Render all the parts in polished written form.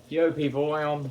Yo people, I am.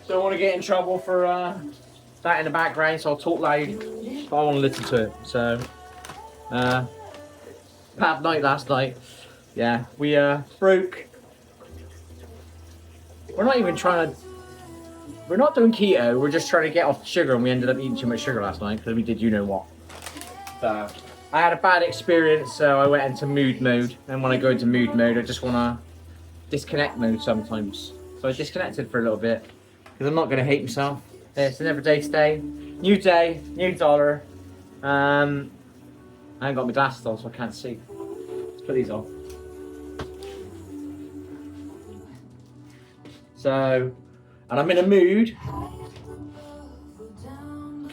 Don't want to get in trouble for that in the background, so I'll talk loud. But I want to listen to it. So, bad night last night. Yeah, we broke. We're not even trying to. We're not doing keto. We're just trying to get off sugar, and we ended up eating too much sugar last night because we did you know what. So I had a bad experience, so I went into mood mode. And when I go into mood mode, I just want to disconnect mode sometimes. So I disconnected for a little bit because I'm not going to hate myself. It's an everyday stay. New day, new dollar. I ain't got my glasses on, so I can't see. Let's put these on. So, and I'm in a mood.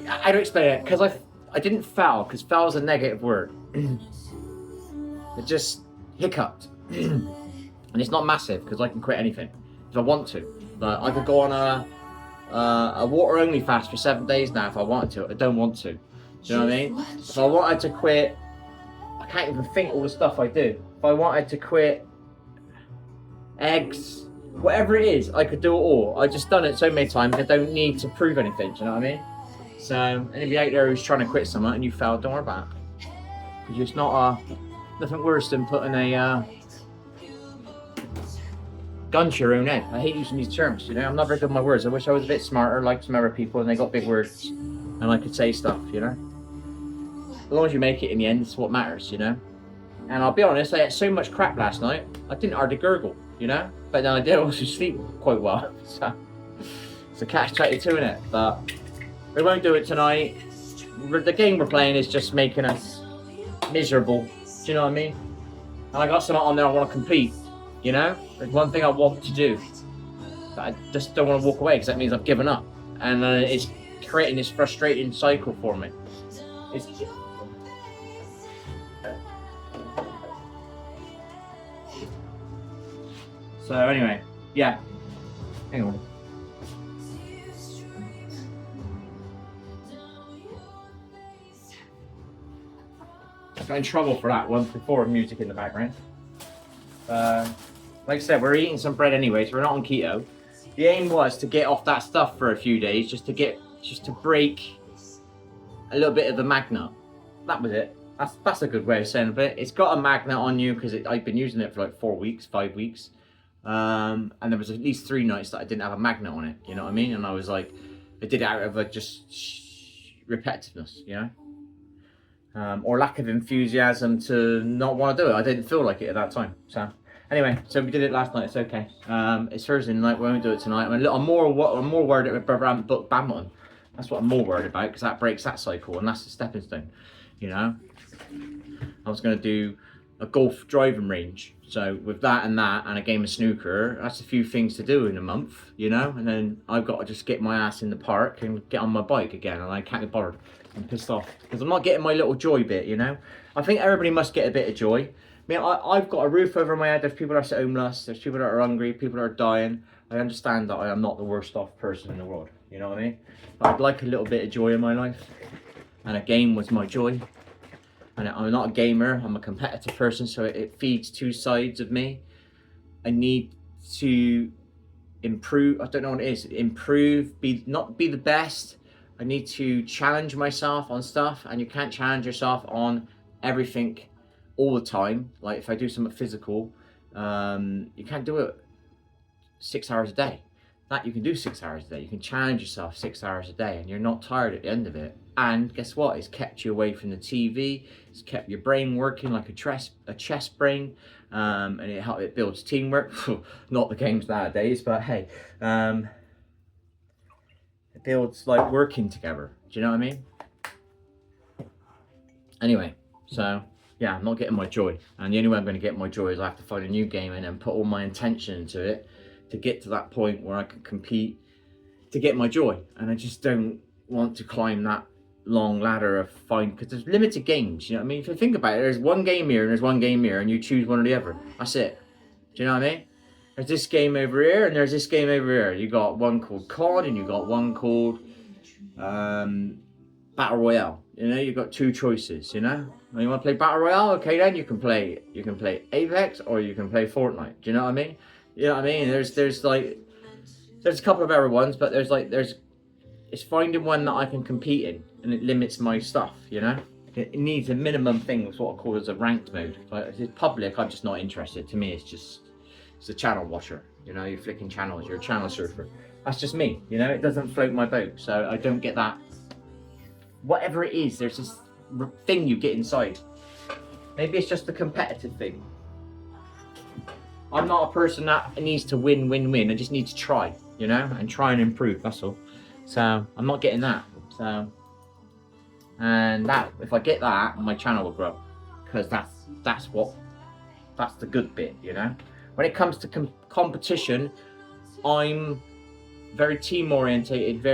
How do I explain it? Because I didn't foul, because foul is a negative word. It just hiccuped. And it's not massive, because I can quit anything if I want to. But I could go on a water only fast for 7 days now if I wanted to. I don't want to. Do you know what I mean? If I wanted to quit, I can't even think all the stuff I do. If I wanted to quit eggs, whatever it is, I could do it all. I just done it so many times I don't need to prove anything, do you know what I mean? So any of you out there who's trying to quit something and you failed, don't worry about it. Because it's not nothing worse than putting a gun to your own head. I hate using these terms, you know. I'm not very good with my words. I wish I was a bit smarter like some other people and they got big words and I could say stuff, you know. As long as you make it in the end, it's what matters, you know. And I'll be honest, I had so much crap last night, I didn't hardly gurgle, you know. But then I did also sleep quite well. So it's a catch-22 in it. But we won't do it tonight. The game we're playing is just making us miserable. Do you know what I mean? And I got something on there I want to complete. You know? There's one thing I want to do. But I just don't want to walk away because that means I've given up. And it's creating this frustrating cycle for me. It's... So anyway, yeah. Hang on. I got in trouble for that once before, music in the background. Like I said, we're eating some bread anyway, so we're not on keto. The aim was to get off that stuff for a few days, just to break a little bit of the magnet. That was it. That's a good way of saying it. It's got a magnet on you because I've been using it for like 4 weeks, 5 weeks. And there was at least 3 nights that I didn't have a magnet on it, you know what I mean? And I was like, I did it out of just repetitiveness, you know? Or lack of enthusiasm to not want to do it. I didn't feel like it at that time. So anyway, so we did it last night. It's okay. It's Thursday night. We won't do it tonight. I'm more worried about my brother hadn't booked badminton. That's what I'm more worried about because that breaks that cycle and that's the stepping stone. You know, I was going to do a golf driving range. So with that and a game of snooker, that's a few things to do in a month, you know. And then I've got to just get my ass in the park and get on my bike again, and I can't be bothered. I'm pissed off because I'm not getting my little joy bit, you know. I think everybody must get a bit of joy. I mean, I've got a roof over my head. There's people that are homeless. There's people that are hungry. People that are dying. I understand that I am not the worst off person in the world. You know what I mean? But I'd like a little bit of joy in my life, and a game was my joy. And I'm not a gamer, I'm a competitive person, so it feeds 2 sides of me. I need to improve, I don't know what it is, improve, not be the best. I need to challenge myself on stuff, and you can't challenge yourself on everything all the time. Like if I do something physical, you can't do it 6 hours a day. That you can do 6 hours a day. You can challenge yourself 6 hours a day and you're not tired at the end of it. And guess what? It's kept you away from the TV. It's kept your brain working like a chess brain. And it builds teamwork. Not the games nowadays, but hey. It builds like working together. Do you know what I mean? Anyway, so yeah, I'm not getting my joy. And the only way I'm going to get my joy is I have to find a new game and then put all my intention into it to get to that point where I can compete to get my joy. And I just don't want to climb that long ladder of because there's limited games, you know what I mean? If you think about it, there's one game here and there's one game here and you choose one or the other. That's it. Do you know what I mean? There's this game over here and there's this game over here. You got one called COD and you got one called Battle Royale. You know, you've got two choices, you know? When you want to play Battle Royale, okay then you can play Apex or you can play Fortnite. Do you know what I mean? You know what I mean? There's a couple of other ones, but it's finding one that I can compete in, and it limits my stuff, you know? It needs a minimum thing, what I call as a ranked mode. If it's public, I'm just not interested. To me, it's a channel watcher. You know, you're flicking channels, you're a channel surfer. That's just me, you know? It doesn't float my boat, so I don't get that. Whatever it is, there's this thing you get inside. Maybe it's just a competitive thing. I'm not a person that needs to win. I just need to try, you know, and try and improve, that's all. So I'm not getting that. So, and that, if I get that, my channel will grow, because that's the good bit, you know. When it comes to competition, I'm very team orientated,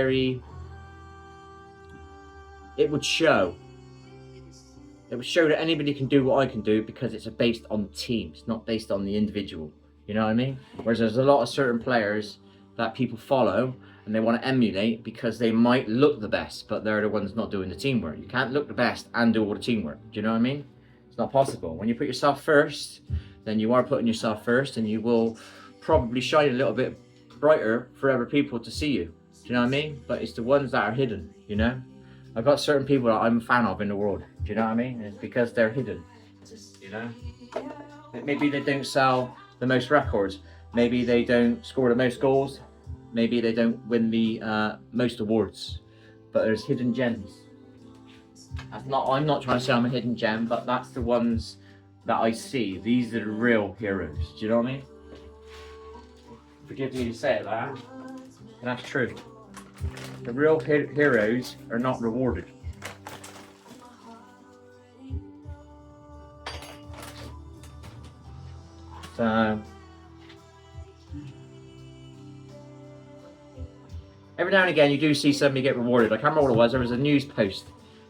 it would show that anybody can do what I can do, because it's based on teams, it's not based on the individual, you know what I mean? Whereas there's a lot of certain players that people follow and they want to emulate because they might look the best, but they're the ones not doing the teamwork. You can't look the best and do all the teamwork, do you know what I mean? It's not possible. When you put yourself first, then you are putting yourself first, and you will probably shine a little bit brighter for other people to see you, do you know what I mean? But it's the ones that are hidden, you know? I've got certain people that I'm a fan of in the world. Do you know what I mean? It's because they're hidden. You know? Maybe they don't sell the most records. Maybe they don't score the most goals. Maybe they don't win the most awards. But there's hidden gems. I'm not trying to say I'm a hidden gem, but that's the ones that I see. These are the real heroes. Do you know what I mean? Forgive me to say it like that. And that's true. The real heroes are not rewarded. So every now and again you do see somebody get rewarded. I can't remember what it was. There was a news post.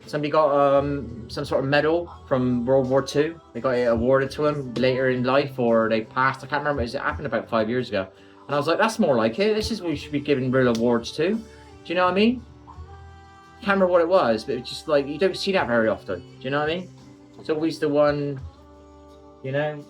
Somebody got some sort of medal from World War II. They got it awarded to them later in life, or they passed. I can't remember. It happened about 5 years ago. And I was like, that's more like it. This is what we should be giving real awards to. Do you know what I mean? Can't remember what it was, but it's just like, you don't see that very often. Do you know what I mean? It's always the one, you know?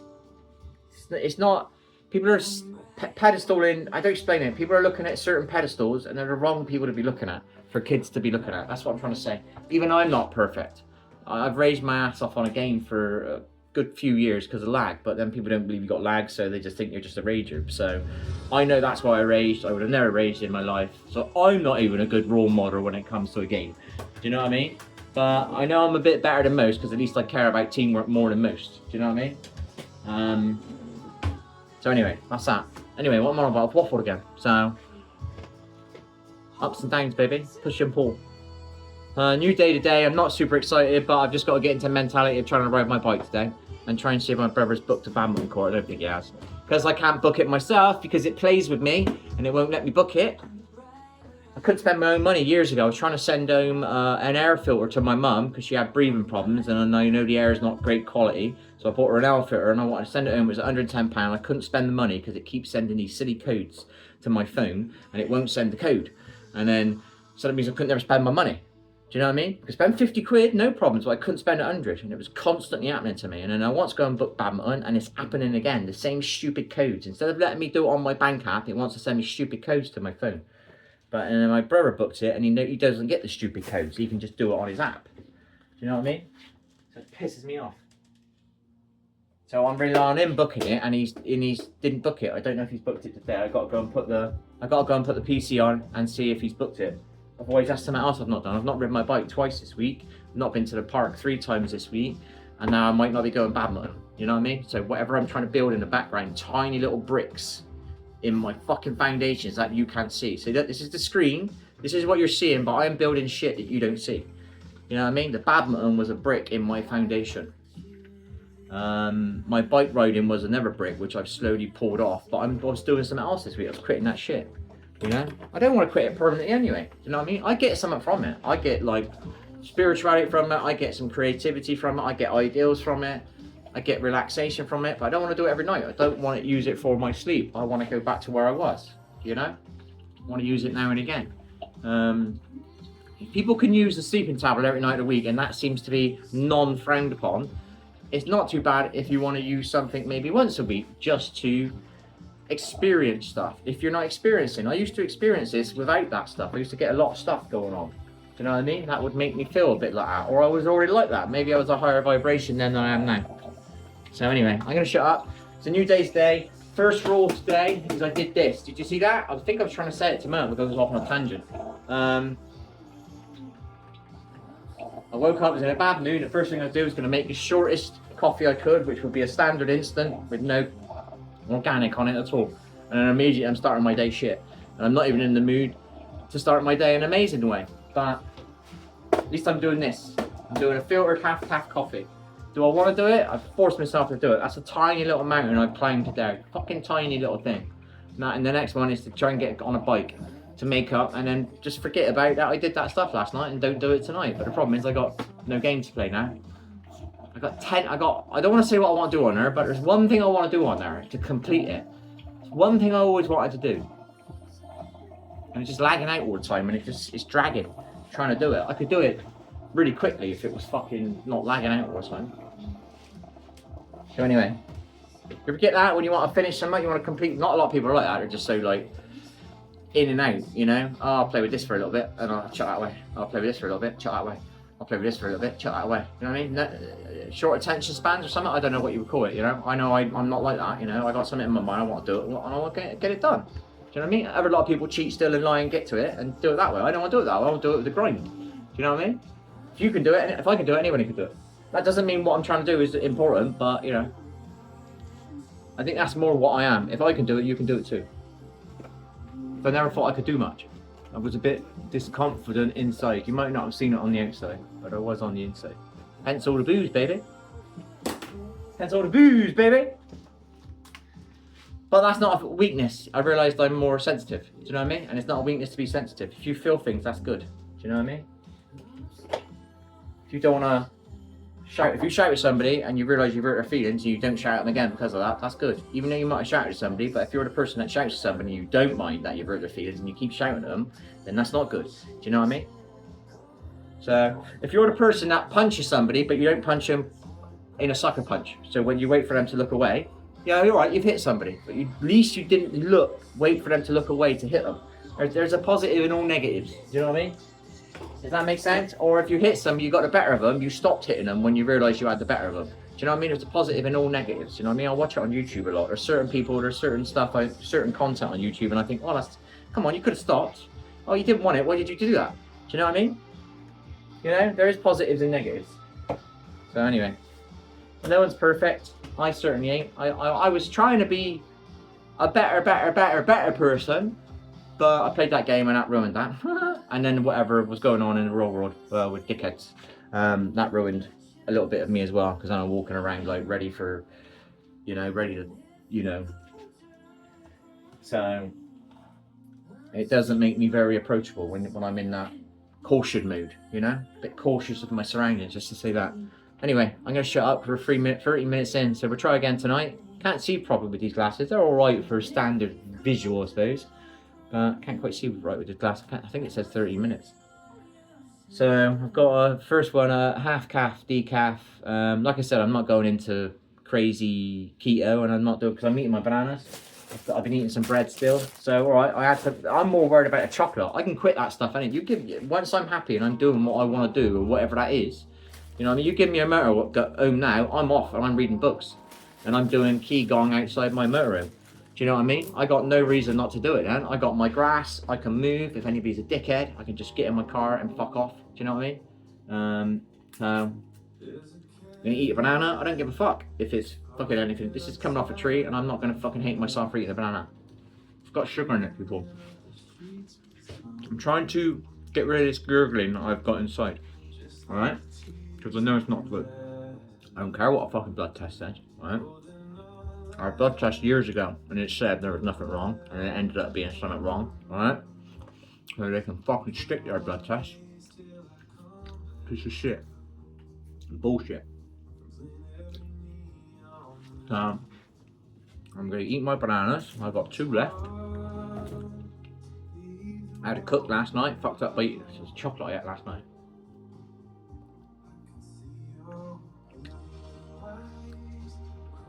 It's not, people are pedestaling, I don't explain it. People are looking at certain pedestals, and they're the wrong people to be looking at, for kids to be looking at. That's what I'm trying to say. Even though I'm not perfect. I've raised my ass off on a game for a good few years because of lag, but then people don't believe you got lag, so they just think you're just a rager. So I know that's why I raged. I would have never raged in my life, so I'm not even a good role model when it comes to a game. Do you know what I mean? But I know I'm a bit better than most, because at least I care about teamwork more than most. Do you know what I mean? So anyway, that's that. Anyway, what am I on about? I've waffled again. So ups and downs, baby. Push and pull. New day today. I'm not super excited, but I've just got to get into the mentality of trying to ride my bike today and try and see if my brother's booked a badminton court. I don't think he has, because I can't book it myself, because it plays with me and it won't let me book it. I couldn't spend my own money years ago. I was trying to send home an air filter to my mum because she had breathing problems, and I know the air is not great quality, so I bought her an air filter and I wanted to send it home. It was £110. I couldn't spend the money because it keeps sending these silly codes to my phone and it won't send the code, and then so that means I couldn't never spend my money. Do you know what I mean? I could spend 50 quid, no problems, but I couldn't spend 100, and it was constantly happening to me. And then I want to go and book badminton, and it's happening again, the same stupid codes. Instead of letting me do it on my bank app, it wants to send me stupid codes to my phone. But and then my brother booked it, and he doesn't get the stupid codes. He can just do it on his app. Do you know what I mean? So it pisses me off. So I'm relying on him booking it, and he's didn't book it. I don't know if he's booked it today. I got to go and put the PC on and see if he's booked it. Otherwise, that's something else I've not done. I've not ridden my bike twice this week. I've not been to the park 3 times this week, and now I might not be going badminton. You know what I mean? So whatever I'm trying to build in the background, tiny little bricks in my fucking foundations that you can't see. So this is the screen. This is what you're seeing, but I'm building shit that you don't see. You know what I mean? The badminton was a brick in my foundation. My bike riding was another brick, which I've slowly pulled off, but I was doing something else this week. I was quitting that shit. You know, I don't want to quit it permanently anyway. You know what I mean? I get something from it. I get like spirituality from it. I get some creativity from it. I get ideals from it. I get relaxation from it. But I don't want to do it every night. I don't want to use it for my sleep. I want to go back to where I was. You know, I want to use it now and again. people can use the sleeping tablet every night of the week, and that seems to be non-frowned upon. It's not too bad if you want to use something maybe once a week just to experience stuff. If you're not experiencing, I used to experience this without that stuff. I used to get a lot of stuff going on. Do you know what I mean? That would make me feel a bit like that, or I was already like that. Maybe I was a higher vibration then than I am now. So anyway, I'm gonna shut up. It's a new day's day. First rule today is I did this. Did you see that? I think I was trying to say it to Mo because I was off on a tangent. I woke up, I was in a bad mood. The first thing I do is going to make the shortest coffee I could, which would be a standard instant with no organic on it at all. And then immediately I'm starting my day shit. And I'm not even in the mood to start my day in an amazing way. But at least I'm doing this. I'm doing a filtered half-calf coffee. Do I want to do it? I've forced myself to do it. That's a tiny little mountain I've climbed down. Fucking tiny little thing. And the next one is to try and get on a bike to make up, and then just forget about that I did that stuff last night and don't do it tonight. But the problem is I got no game to play now. I don't want to say what I want to do on there, but there's one thing I want to do on there to complete it. It's one thing I always wanted to do. And it's just lagging out all the time, and it's dragging, trying to do it. I could do it really quickly if it was fucking not lagging out all the time. So anyway, you ever get that when you want to finish something, you want to complete? Not a lot of people are like that. They're just so like in and out, you know. Oh, I'll play with this for a little bit and I'll chuck that away. I'll play with this for a little bit, chuck that away. I'll play with this for a little bit, chuck that away. You know what I mean? No, short attention spans or something. I don't know what you would call it. You know. I know I'm not like that. You know. I got something in my mind. I want to do it and I want to get it done. Do you know what I mean? A lot of people cheat, steal, and lie and get to it and do it that way. I don't want to do it that way. I want to do it with the grind. Do you know what I mean? If you can do it, if I can do it, anybody can do it. That doesn't mean what I'm trying to do is important, but you know, I think that's more what I am. If I can do it, you can do it too. If I never thought I could do much. I was a bit disconfident inside. You might not have seen it on the outside, but I was on the inside. Hence all the booze, baby. Hence all the booze, baby. But that's not a weakness. I realised I'm more sensitive. Do you know what I mean? And it's not a weakness to be sensitive. If you feel things, that's good. Do you know what I mean? If you don't want to shout, if you shout at somebody and you realise you've hurt their feelings and you don't shout at them again because of that, that's good. Even though you might have shouted at somebody, but if you're the person that shouts at somebody and you don't mind that you've hurt their feelings and you keep shouting at them, then that's not good. Do you know what I mean? So, if you're the person that punches somebody but you don't punch them in a sucker punch, so when you wait for them to look away, yeah, you're right, you've hit somebody, but at least you didn't wait for them to look away to hit them. There's a positive in all negatives. Do you know what I mean? Does that make sense? Or if you hit somebody, you got the better of them, you stopped hitting them when you realised you had the better of them. Do you know what I mean? There's a positive in all negatives. Do you know what I mean? I watch it on YouTube a lot. There's certain people, there's certain stuff, certain content on YouTube, and I think, oh, come on, you could have stopped. Oh, you didn't want it. Why did you do that? Do you know what I mean? You know, there is positives and negatives. So anyway, no one's perfect. I certainly ain't. I was trying to be a better person. But I played that game and that ruined that. And then whatever was going on in the real world with dickheads, that ruined a little bit of me as well. Because I'm walking around like ready to, So it doesn't make me very approachable when I'm in that caution mood, you know? A bit cautious of my surroundings, just to say that. Anyway, I'm going to shut up for 30 minutes in. So we'll try again tonight. Can't see properly with these glasses. They're alright for standard visual, I suppose. Can't quite see right with the glass. I think it says 30 minutes. So I've got a first one, a half-calf, decaf. Like I said, I'm not going into crazy keto, and I'm not doing because I'm eating my bananas. I've been eating some bread still. So all right, I'm more worried about the chocolate. I can quit that stuff. Once I'm happy and I'm doing what I want to do or whatever that is. You know what I mean? You give me a motor home now, I'm off and I'm reading books, and I'm doing qigong outside my motorhome. Do you know what I mean? I got no reason not to do it then. I got my grass, I can move. If anybody's a dickhead, I can just get in my car and fuck off. Do you know what I mean? So, I'm gonna eat a banana, I don't give a fuck if it's fucking anything. This is coming off a tree and I'm not gonna fucking hate myself for eating a banana. It's got sugar in it, people. I'm trying to get rid of this gurgling that I've got inside. Alright? Because I know it's not good. I don't care what a fucking blood test says, alright? Our blood test years ago, and it said there was nothing wrong, and it ended up being something wrong, alright? So they can fucking stick their blood test. Piece of shit. Bullshit. So, I'm gonna eat my bananas. I've got 2 left. I had a cook last night, fucked up by eating chocolate I ate last night.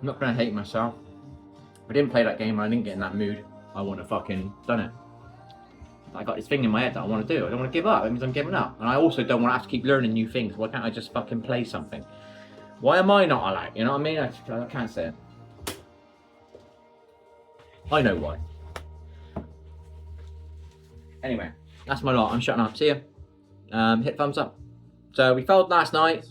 I'm not gonna hate myself. If I didn't play that game, I didn't get in that mood, I wouldn't have fucking done it. I got this thing in my head that I want to do. I don't want to give up. It means I'm giving up. And I also don't want to have to keep learning new things. Why can't I just fucking play something? Why am I not allowed? You know what I mean? I can't say it. I know why. Anyway, that's my lot. I'm shutting up. See ya. Hit thumbs up. So we failed last night.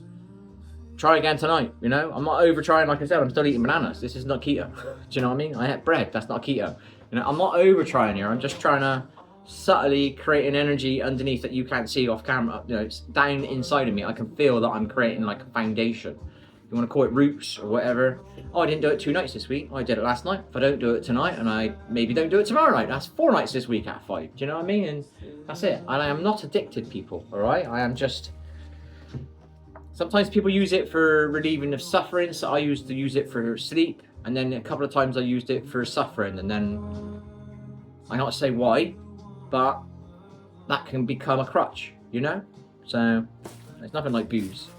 Try again tonight, you know? I'm not over trying, like I said, I'm still eating bananas. This is not keto. Do you know what I mean? I had bread, that's not keto. You know, I'm not over trying here. I'm just trying to subtly create an energy underneath that you can't see off camera. You know, it's down inside of me. I can feel that I'm creating like a foundation. You want to call it roots or whatever. Oh, I didn't do it 2 nights this week. Oh, I did it last night. If I don't do it tonight, and I maybe don't do it tomorrow night, that's 4 nights this week out of 5. Do you know what I mean? And that's it. And I am not addicted, people, all right? I am just... Sometimes people use it for relieving of suffering, so I used to use it for sleep, and then a couple of times I used it for suffering, and then I can't say why, but that can become a crutch, you know? So, it's nothing like booze.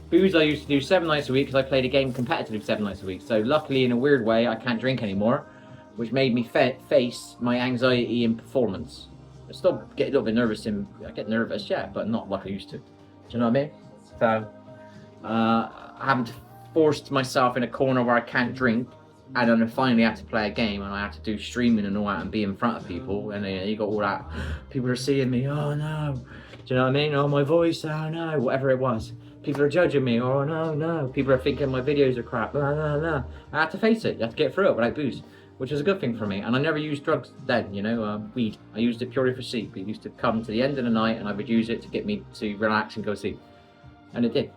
Booze I used to do 7 nights a week because I played a game competitively 7 nights a week, so luckily in a weird way I can't drink anymore, which made me face my anxiety in performance. I still get a little bit nervous, I get nervous, yeah, but not like I used to. Do you know what I mean? So, I haven't forced myself in a corner where I can't drink, and then I finally had to play a game, and I had to do streaming and all that, and be in front of people, and you got all that, people are seeing me, oh no, do you know what I mean, oh my voice, oh no, whatever it was, people are judging me, oh no, people are thinking my videos are crap, no, I had to face it, you have to get through it without booze, which is a good thing for me, and I never used drugs then, you know, weed, I used it purely for sleep. It used to come to the end of the night, and I would use it to get me to relax and go sleep. And it did.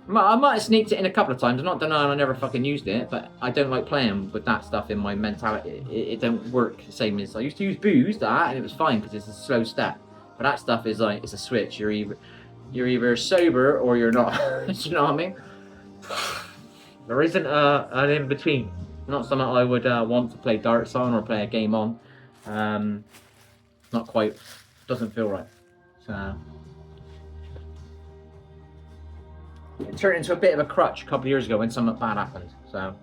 I might have sneaked it in a couple of times. I'm not denying I never fucking used it, but I don't like playing with that stuff in my mentality. It don't work the same as I used to use booze, and it was fine because it's a slow step. But that stuff is like, it's a switch. You're either sober or you're not. Do you know what I mean? There isn't an in between. Not something I would want to play darts on or play a game on. Not quite. Doesn't feel right. So. It turned into a bit of a crutch a couple of years ago when something bad happened. So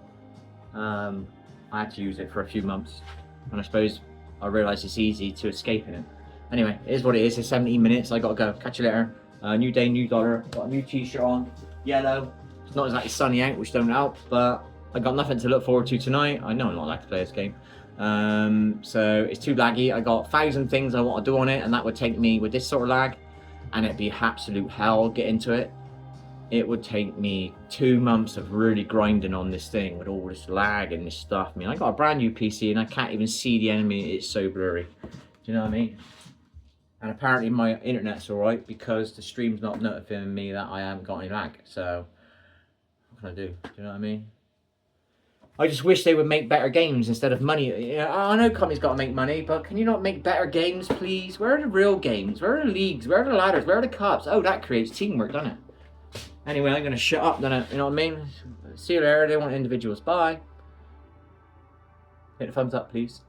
I had to use it for a few months, and I suppose I realised it's easy to escape in it. Anyway, it is what it is. It's 17 minutes. I gotta go. Catch you later. New day, new dollar. Got a new t-shirt on, yellow. It's not exactly sunny out, which don't help, but I got nothing to look forward to tonight. I know I'm not allowed to play this game. So it's too laggy. I got 1,000 things I want to do on it, and that would take me, with this sort of lag, and it'd be absolute hell get into it. It would take me 2 months of really grinding on this thing with all this lag and this stuff. I mean, I got a brand new PC and I can't even see the enemy. It's so blurry. Do you know what I mean? And apparently my internet's alright because the stream's not notifying me that I haven't got any lag. So, what can I do? Do you know what I mean? I just wish they would make better games instead of money. You know, I know companies got to make money, but can you not make better games, please? Where are the real games? Where are the leagues? Where are the ladders? Where are the cups? Oh, that creates teamwork, doesn't it? Anyway, I'm going to shut up, don't I? You know what I mean? See you later. They want individuals. Bye. Hit the thumbs up, please.